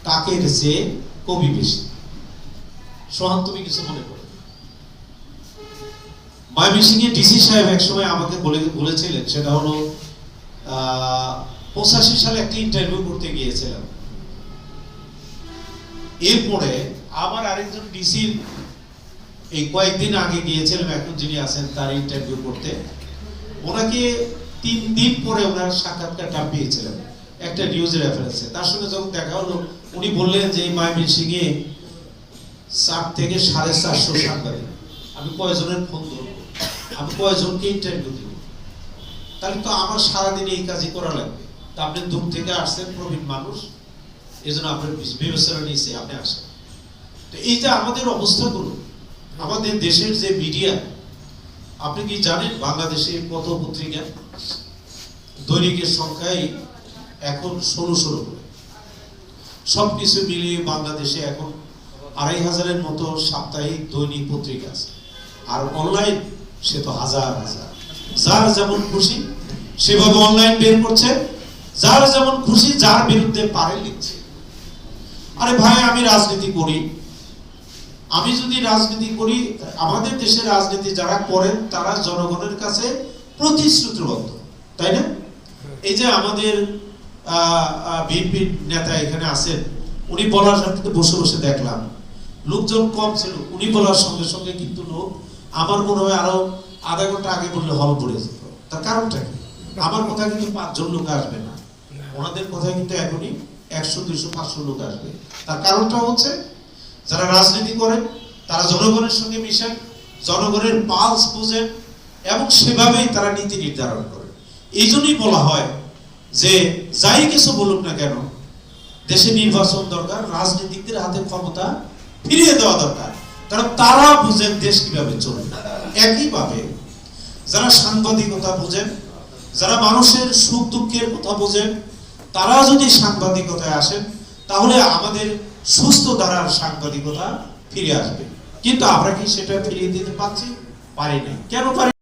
কাকের চেয়ে কবি বেশি। সোহান, তুমি কিছু মনে করো? ময়মনসিংহে ডিসি সাহেব একসময় আমাকে বলেছিলেন, সেটা হলো 85 সালে একটা ইন্টারভিউ করতে গিয়েছিলাম। এরপরে আবার আরেকজন ডিসির এই কয়েকদিন আগে গিয়েছিলাম, এখন যিনি আছেন তার ইন্টারভিউ করতে। ওনাকে 3 দিন পরে ওনার সাক্ষাৎকারটা পেয়েছিলাম একটা নিউজের রেফারেন্সে। তার সঙ্গে যখন দেখা হলো, উনি বললেন যে এই ময়মনসিংহে 4 থেকে 450 সাংবাদিক, আমি কয়জনের ফোন ধরবো, আমি কয়জনকে ইন্টারভিউ দেব, তাহলে তো আমার সারাদিন এই কাজই করা লাগবে। তা আপনি দূর থেকে আসছেন, প্রবীণ মানুষ, এই জন্য আপনার বিবেচনা নিয়েছে, আপনি আসেন। তো এই যে আমাদের অবস্থাগুলো, আমাদের দেশের যে মিডিয়া, আপনি কি জানেন বাংলাদেশে কত পত্রিকা? দৈনিকের সংখ্যায় এখন 1600 করে। সবকিছু মিলিয়ে বাংলাদেশে এখন 2500-এর মতো সাপ্তাহিক দৈনিক পত্রিকা আছে। আর অনলাইন সে তো হাজার হাজার, যার যেমন খুশি সেভাবে অনলাইন বের করছে, যার যেমন খুশি যার বিরুদ্ধে পারে লিখছে। আরে ভাই, আমি রাজনীতি করি, আমি যদি রাজনীতি করি, আমাদের দেশের রাজনীতি যারা করেন তারা জনগণের কাছে প্রতিশ্রুতিবদ্ধ, তাই না? এই যে আমাদের বিএনপি নেতা এখানে আছেন, উনি বলার সাথে বসে বসে দেখলাম লোকজন কম ছিল, উনি বলার সঙ্গে সঙ্গে কিন্তু লোক, আমার মনে হয় আরো আধা ঘন্টা আগে বললে হল পড়ে যেত। তার কারণটা কি? আমার কথা কিন্তু 5 জন লোক আসবে না, ওনাদের কথা কিন্তু এখনই 100, 200, 500 লোক আসবে। তার কারণটা হচ্ছে যারা রাজনীতি করেন তারা জনগণের সঙ্গে মিশেন, জনগণের পালস বুঝেন এবং সেভাবেই তারা নীতি নির্ধারণ করেন। এই জন্যই বলা হয় যে যাই কিছু বলুক না কেন, দেশে নির্বাচন দরকার, রাজনীতিকদের হাতে ক্ষমতা ফিরিয়ে দেওয়া দরকার, কারণ তারা বুঝেন দেশ কিভাবে চলবে। একইভাবে যারা সাংবাদিকতা বুঝেন, যারা মানুষের সুখ দুঃখের কথা বুঝেন, তারা যদি সাংবাদিকতায় আসেন, তাহলে আমাদের সুস্থ ধারার সাংবাদিকতা ফিরে আসবে। কিন্তু আমরা কি সেটা ফিরিয়ে দিতে পারছি? পারি না। কেন পারি?